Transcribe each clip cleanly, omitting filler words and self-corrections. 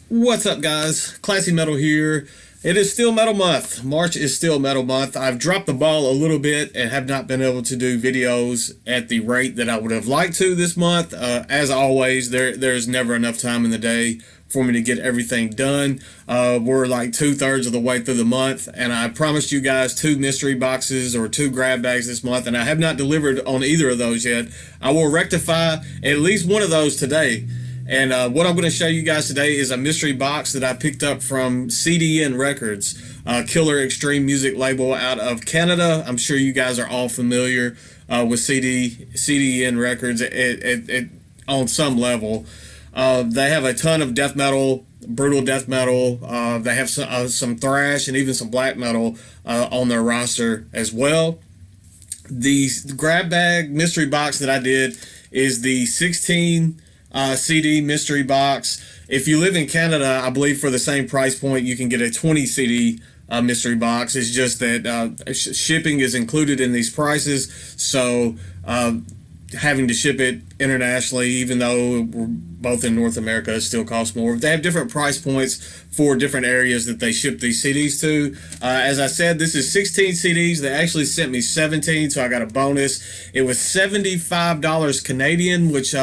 What's up, guys? Classy Metal here. It is still Metal Month. March is still Metal Month. I've dropped the ball a little bit and have not been able to do videos at the rate that I would have liked to this month. As always, there's never enough time in the day for me to get everything done. We're like 2/3 of the way through the month, and I promised you guys 2 mystery boxes or 2 grab bags this month, and I have not delivered on either of those yet. I will rectify at least one of those today. And what I'm going to show you guys today is a mystery box that I picked up from CDN Records, killer extreme music label out of Canada. I'm sure you guys are all familiar with CDN Records on some level. They have a ton of death metal, brutal death metal. They have some thrash and even some black metal on their roster as well. The grab bag mystery box that I did is the 16 CD mystery box. If you live in Canada, I believe for the same price point you can get a 20 CD mystery box. It's just that shipping is included in these prices, so having to ship it internationally, even though we're both in North America, it still costs more. They have different price points for different areas that they ship these CDs to. As I said, this is 16 CDs. They actually sent me 17, so I got a bonus. It was $75 Canadian, which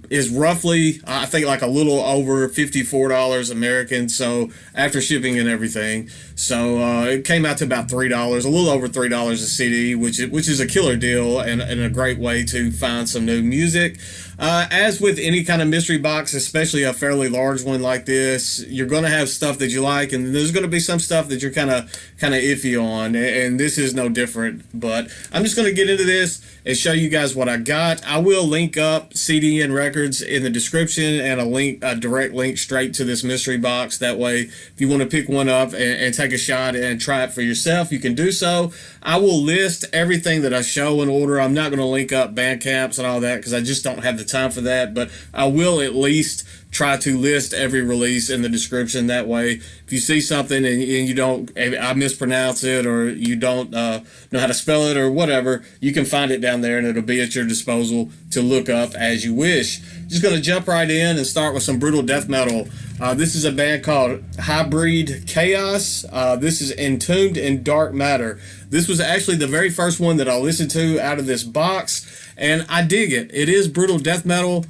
is roughly, I think, like a little over $54 American, so after shipping and everything. So it came out to about $3, a little over $3 a CD, which is a killer deal and a great way to find some new music. As with any kind of mystery box, especially a fairly large one like this, you're going to have stuff that you like, and there's going to be some stuff that you're kind of iffy on, and this is no different. But I'm just going to get into this and show you guys what I got. I will link up CDN Records in the description and a direct link straight to this mystery box. That way, if you want to pick one up and take a shot and try it for yourself, you can do so. I will list everything that I show in order. I'm not going to link up Bandcamps and all that because I just don't have the time for that, but I will at least try to list every release in the description. That way, if you see something and you don't, I mispronounce it, or you don't know how to spell it or whatever, you can find it down there and it'll be at your disposal to look up as you wish. Just going to jump right in and start with some brutal death metal. This is a band called Hybreed Chaos. This is Entombed in Dark Matter. This was actually the very first one that I listened to out of this box, and I dig it. It is brutal death metal,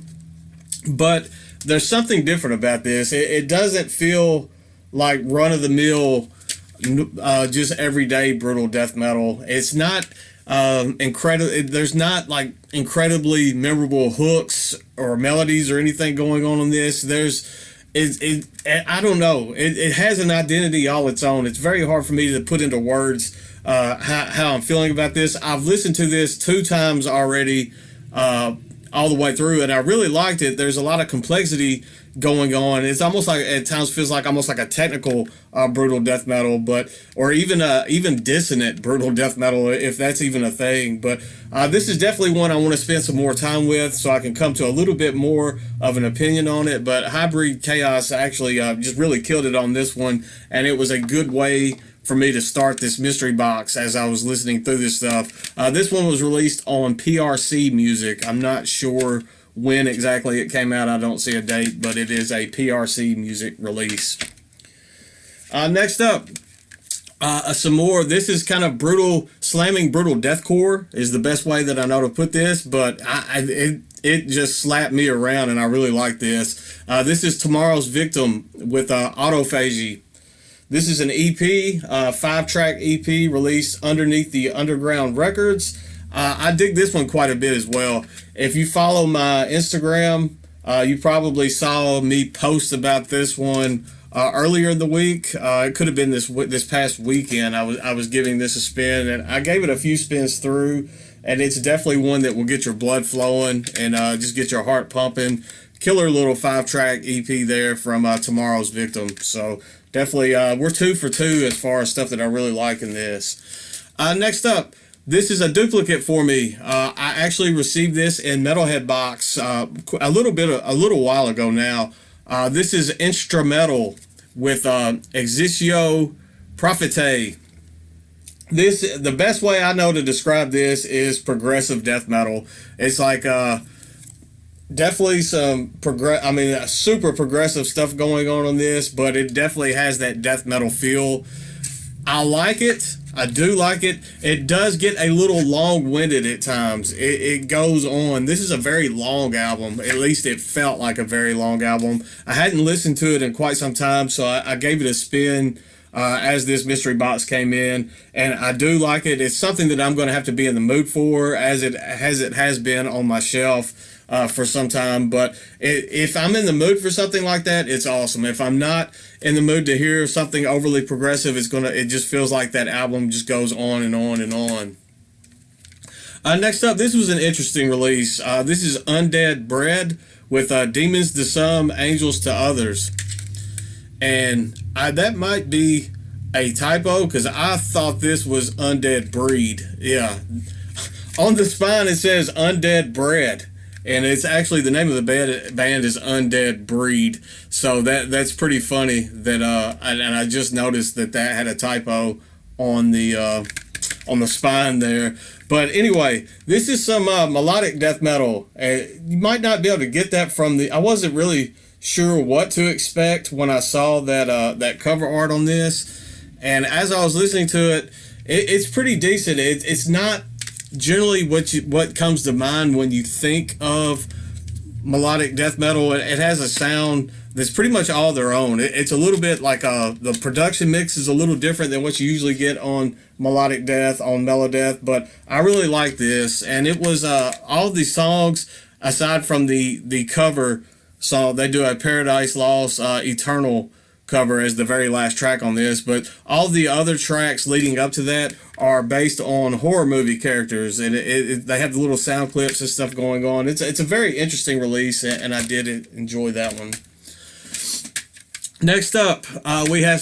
but there's something different about this. It doesn't feel like run-of-the-mill, just everyday brutal death metal. It's not incredible. There's not like incredibly memorable hooks or melodies or anything going on in this. I don't know. It has an identity all its own. It's very hard for me to put into words how I'm feeling about this. I've listened to this 2 times already, all the way through, and I really liked it. There's a lot of complexity going on. It's almost like, at times, feels like almost like a technical brutal death metal, or even dissonant brutal death metal, if that's even a thing. But this is definitely one I want to spend some more time with, so I can come to a little bit more of an opinion on it. But Hybreed Chaos actually just really killed it on this one, and it was a good way for me to start this mystery box as I was listening through this stuff. This one was released on PRC Music. I'm not sure when exactly it came out. I don't see a date, but it is a PRC Music release. Next up, some more. This is kind of brutal, slamming brutal deathcore is the best way that I know to put this, but it just slapped me around, and I really like this. This is Tomorrow's Victim with Autophagy. This is an EP, 5-track EP released underneath the Underground Records. I dig this one quite a bit as well. If you follow my Instagram, you probably saw me post about this one earlier in the week. It could have been this past weekend. I was giving this a spin, and I gave it a few spins through, and it's definitely one that will get your blood flowing and just get your heart pumping. Killer little 5-track EP there from Tomorrow's Victim. So definitely, we're 2 for 2 as far as stuff that I really like in this. Next up, this is a duplicate for me. I actually received this in Metalhead box a little while ago now. This is Instrametal with Existio Prophet. The best way I know to describe this is progressive death metal. It's like Definitely some super progressive stuff going on this, but it definitely has that death metal feel. I like it. I do like it. It does get a little long-winded at times. It goes on. This is a very long album. At least it felt like a very long album. I hadn't listened to it in quite some time, so I gave it a spin as this mystery box came in, and I do like it. It's something that I'm going to have to be in the mood for, as it has been on my shelf for some time. But if I'm in the mood for something like that, it's awesome. If I'm not in the mood to hear something overly progressive, it just feels like that album just goes on and on and on. Next up, this was an interesting release. This is Undead Bread with Demons to Some, Angels to Others. And that might be a typo, because I thought this was Undead Breed. Yeah. On the spine, it says Undead Bread. And it's actually, the name of the band is Undead Breed. So that's pretty funny that and I just noticed that had a typo on the spine there. But anyway, this is some melodic death metal. You might not be able to get that from I wasn't really sure what to expect when I saw that cover art on this. And as I was listening to it, it's pretty decent. It's not generally what comes to mind when you think of melodic death metal. It has a sound that's pretty much all their own. It's a little bit like the production mix is a little different than what you usually get on melodic death, on melodeath, but I really like this. And it was all the songs, aside from the cover song, they do a Paradise Lost Eternal cover as the very last track on this, but all the other tracks leading up to that are based on horror movie characters, and they have the little sound clips and stuff going on. It's a very interesting release, and I did enjoy that one. Next up, we have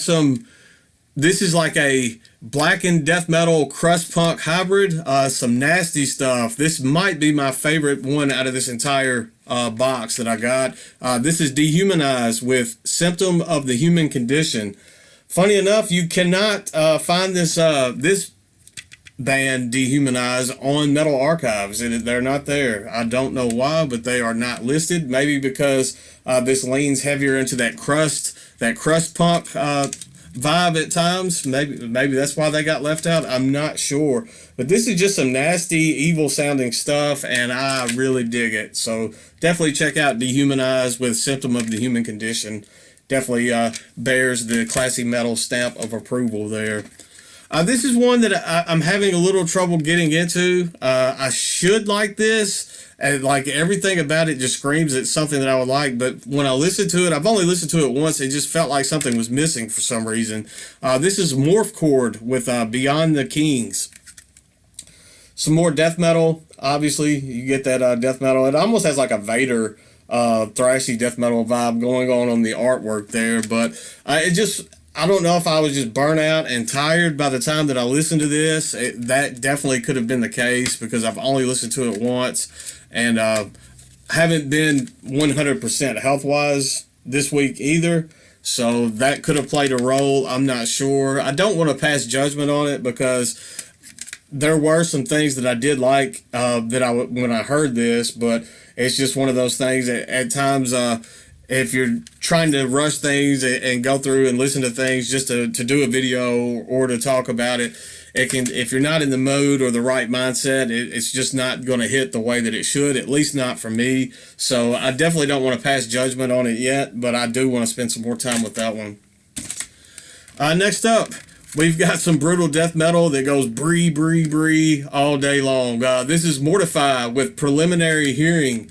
this is like a blackened death metal crust punk hybrid, some nasty stuff. This might be my favorite one out of this entire box that I got. This is Dehumanise with Symptom of the Human Condition. Funny enough, you cannot find this band Dehumanise on Metal Archives. They're not there. I don't know why, but they are not listed. Maybe because this leans heavier into that crust punk vibe at times. Maybe that's why they got left out. I'm not sure. But this is just some nasty, evil sounding stuff, and I really dig it. So definitely check out Dehumanise with Symptom of the Human Condition. Definitely bears the classy metal stamp of approval there. This is one that I'm having a little trouble getting into. I should like this. And like everything about it just screams it's something that I would like. But when I listened to it, I've only listened to it once. It just felt like something was missing for some reason. This is Morph Cord with Beyond the Kings. Some more death metal. Obviously, you get that death metal. It almost has like a Vader thrashy death metal vibe going on the artwork there. But I don't know if I was just burnt out and tired by the time that I listened to this. That definitely could have been the case, because I've only listened to it once, and haven't been 100% health-wise this week either. So that could have played a role. I'm not sure. I don't want to pass judgment on it, because there were some things that I did like when I heard this, but it's just one of those things that at times if you're trying to rush things and go through and listen to things just to do a video or to talk about it, if you're not in the mood or the right mindset, it's just not going to hit the way that it should, at least not for me. So I definitely don't want to pass judgment on it yet, but I do want to spend some more time with that one. Next up, we've got some brutal death metal that goes bree, bree, bree all day long. This is Mortify with Preliminary Hearing.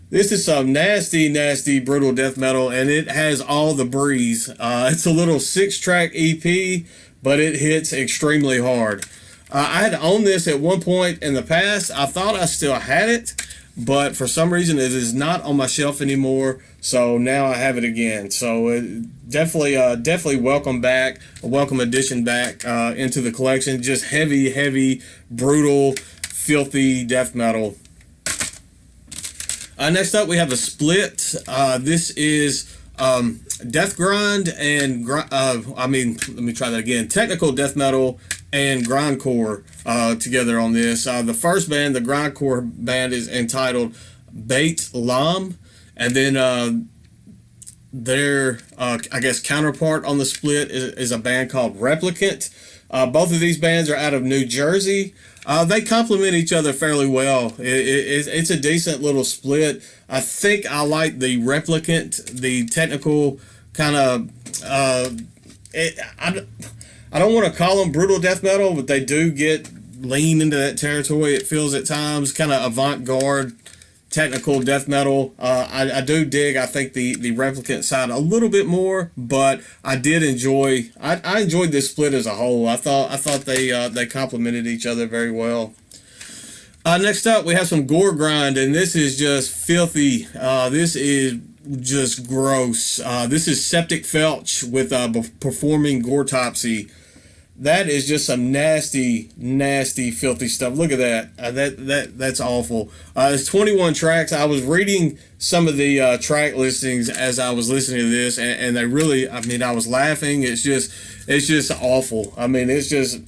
This is some nasty, nasty, brutal death metal, and it has all the breeze. It's a little 6-track EP, but it hits extremely hard. I had owned this at one point in the past. I thought I still had it, but for some reason it is not on my shelf anymore, so now I have it again. So definitely welcome back, a welcome addition back into the collection. Just heavy, heavy, brutal, filthy death metal. Next up, we have a split. This is death grind and let me try that again. Technical death metal and grindcore together on this. The first band, the grindcore band, is entitled Bayht Lahm, and then their I guess counterpart on the split is a band called Replicant. Both of these bands are out of New Jersey. They complement each other fairly well. It's a decent little split. I think I like the Replicant, the technical kind of. I don't want to call them brutal death metal, but they do get lean into that territory. It feels at times kind of avant-garde technical death metal. I do dig, I think, the Replicant side a little bit more, but I did enjoy. I enjoyed this split as a whole. I thought they complemented each other very well. Next up, we have some gore grind, and this is just filthy. This is just gross. This is Septic Felch with performing Goretopsy. That is just some nasty, nasty, filthy stuff. Look at that. That's awful. It's 21 tracks. I was reading some of the track listings as I was listening to this, and they really, I mean, I was laughing. It's just awful. I mean, it's just,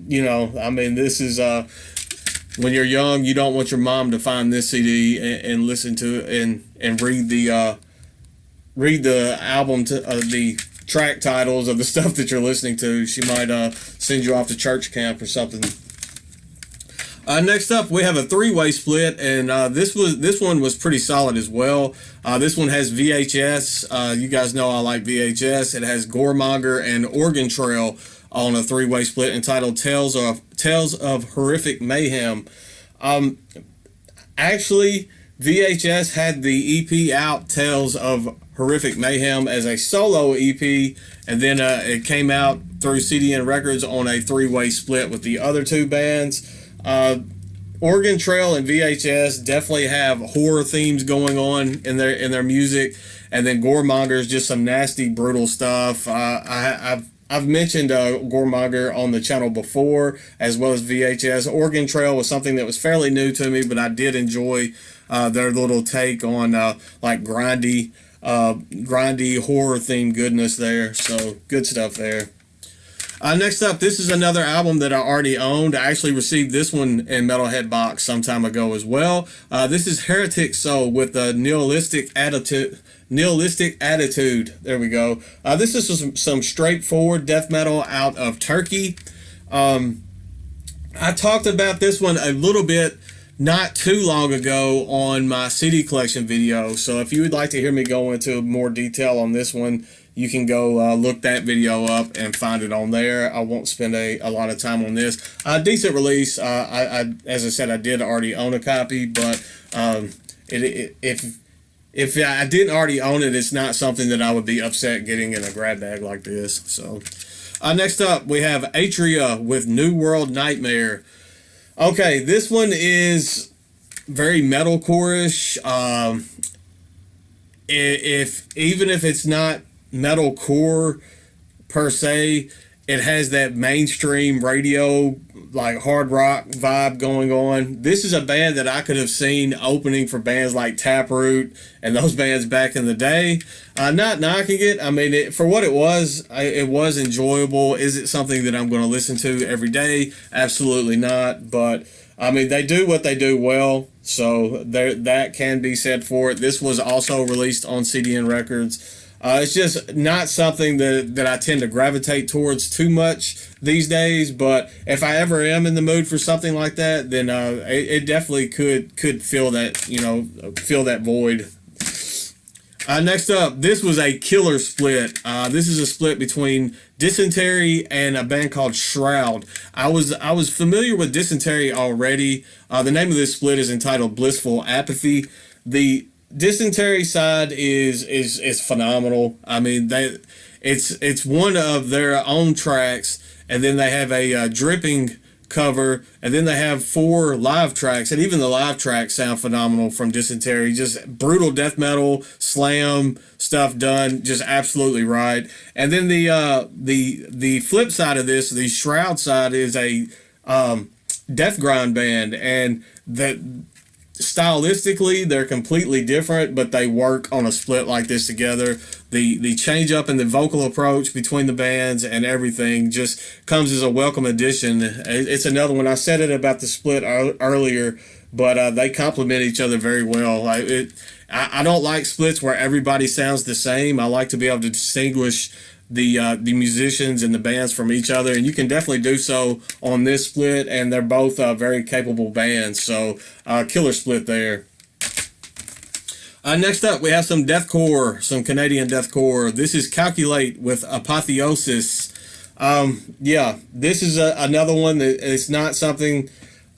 this is, when you're young, you don't want your mom to find this CD and listen to it and read the album to the track titles of the stuff that you're listening to. She might send you off to church camp or something. Next up, we have a three-way split, and this one was pretty solid as well. This one has VHS. You guys know I like VHS. It has Goremonger and Organ Trail on a three-way split entitled Tales of Horrific Mayhem. Actually, VHS had the EP out, Tales of Horrific Mayhem, as a solo EP, and then it came out through CDN Records on a three-way split with the other two bands. Organ Trail and VHS definitely have horror themes going on in their music, and then Goremonger is just some nasty, brutal stuff. I've mentioned Goremonger on the channel before, as well as VHS. Organ Trail was something that was fairly new to me, but I did enjoy their little take on like grindy horror themed goodness there. So good stuff there. Next up, this is another album that I already owned. I actually received this one in Metalhead Box some time ago as well. This is Heretic Soul with the Nihilistic Attitude. There we go. This is some straightforward death metal out of Turkey. I talked about this one a little bit not too long ago on my CD collection video. So if you would like to hear me go into more detail on this one, you can go look that video up and find it on there. I won't spend a lot of time on this. Decent release. As I said, I did already own a copy, but if I didn't already own it, it's not something that I would be upset getting in a grab bag like this. So next up, we have Atria with New World Nightmare. Okay, this one is very metalcore-ish. Even if it's not metalcore per se, it has that mainstream radio, like hard rock vibe going on. This is a band that I could have seen opening for bands like Taproot and those bands back in the day. Not knocking it. I mean, for what it was enjoyable. Is it something that I'm going to listen to every day? Absolutely not. But I mean, they do what they do well, so that can be said for it. This was also released on CDN Records. It's just not something that I tend to gravitate towards too much these days, but if I ever am in the mood for something like that, then it definitely could fill that void. Next up, this was a killer split. This is a split between Dysentery and a band called Shroud. I was familiar with Dysentery already. The name of this split is entitled Blissful Apathy. The Dysentery side is phenomenal. I mean, it's one of their own tracks, and then they have a dripping cover, and then they have 4 live tracks, and even the live tracks sound phenomenal from Dysentery. Just brutal death metal, slam stuff done just absolutely right. And then the flip side of this, the Shroud side, is a death grind band, and that stylistically they're completely different, but they work on a split like this together. The change up in the vocal approach between the bands and everything just comes as a welcome addition. It's another one. I said it about the split earlier, but they complement each other very well. I don't like splits where everybody sounds the same. I like to be able to distinguish the musicians and the bands from each other, and you can definitely do so on this split, and they're both very capable bands, so killer split there. Next up, we have some deathcore, some Canadian deathcore. This is Calculate with Apotheosis. Yeah, this is another one that it's not something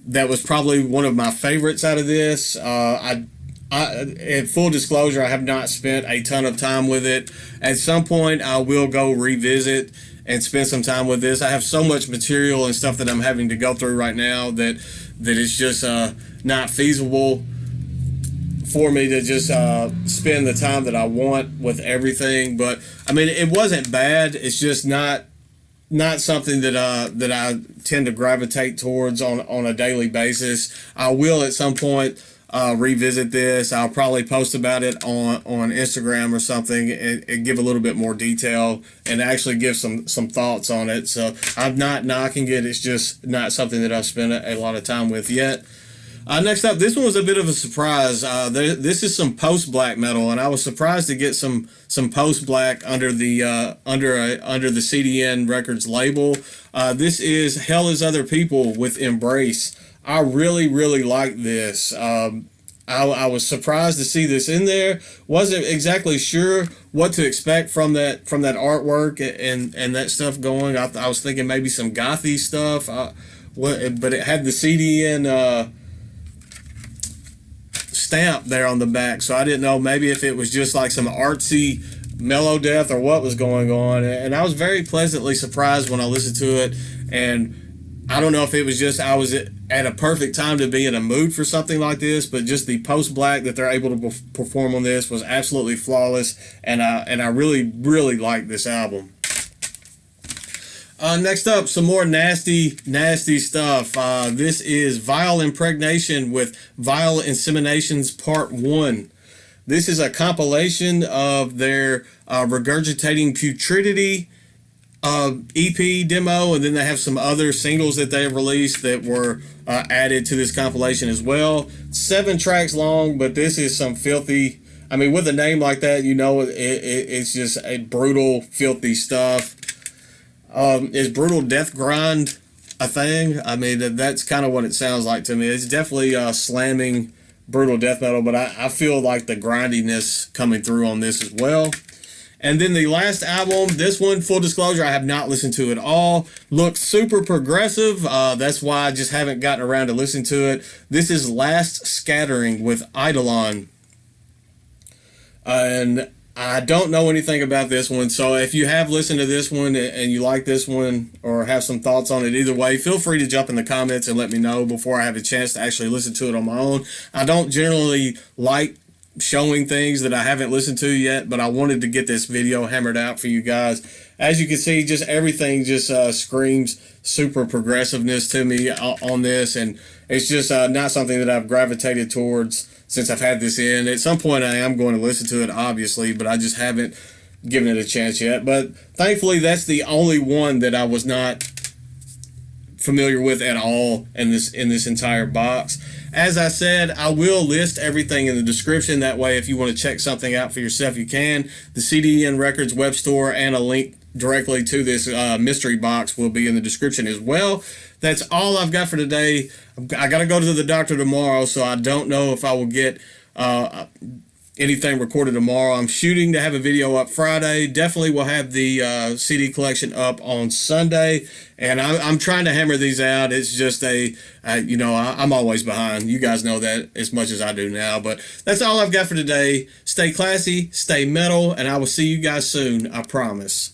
that was probably one of my favorites out of this. In full disclosure, I have not spent a ton of time with it. At some point, I will go revisit and spend some time with this. I have so much material and stuff that I'm having to go through right now that it's just not feasible for me to just spend the time that I want with everything. But I mean, it wasn't bad. It's just not something that I tend to gravitate towards on a daily basis. I will at some point revisit this. I'll probably post about it on Instagram or something and give a little bit more detail and actually give some thoughts on it. So I'm not knocking it. It's just not something that I've spent a lot of time with yet. Next up, this one was a bit of a surprise. This is some post-black metal, and I was surprised to get some post-black under the CDN Records label. This is Hell Is Other People with Embrace. I really, really like this. I was surprised to see this in there. Wasn't exactly sure what to expect from that artwork and that stuff going. I was thinking maybe some gothy stuff. But it had the CDN stamp there on the back, so I didn't know maybe if it was just like some artsy mellow death or what was going on. And I was very pleasantly surprised when I listened to it, and I don't know if it was just I was at a perfect time to be in a mood for something like this, but just the post-black that they're able to perform on this was absolutely flawless, and I really, really like this album. Next up, some more nasty stuff. This is Vile Impregnation with Vile Inseminations Part 1. This is a compilation of their Regurgitating Putridity EP demo, and then they have some other singles that they have released that were added to this compilation as well. 7 tracks long, but this is some filthy, I mean, with a name like that, you know, it's just a brutal, filthy stuff. Is brutal death grind a thing? I mean, that's kind of what it sounds like to me. It's definitely slamming brutal death metal, but I feel like the grindiness coming through on this as well. And then the last album, this one, full disclosure, I have not listened to at all. Looks super progressive. That's why I just haven't gotten around to listening to it. This is Last Scattering with Eidolon. And I don't know anything about this one, so if you have listened to this one and you like this one or have some thoughts on it either way, feel free to jump in the comments and let me know before I have a chance to actually listen to it on my own. I don't generally like showing things that I haven't listened to yet, but I wanted to get this video hammered out for you guys. As you can see, just everything just screams super progressiveness to me on this, and it's just not something that I've gravitated towards since I've had this in. At some point I am going to listen to it, obviously, but I just haven't given it a chance yet. But thankfully, that's the only one that I was not familiar with at all in this entire box. As I said, I will list everything in the description. That way, if you want to check something out for yourself, you can. The CDN Records web store and a link directly to this mystery box will be in the description as well. That's all I've got for today. I got to go to the doctor tomorrow, so I don't know if I will get anything recorded tomorrow. I'm shooting to have a video up Friday. Definitely will have the CD collection up on Sunday, and I'm trying to hammer these out. It's just you know, I'm always behind. You guys know that as much as I do now, but that's all I've got for today. Stay classy, stay metal, and I will see you guys soon, I promise.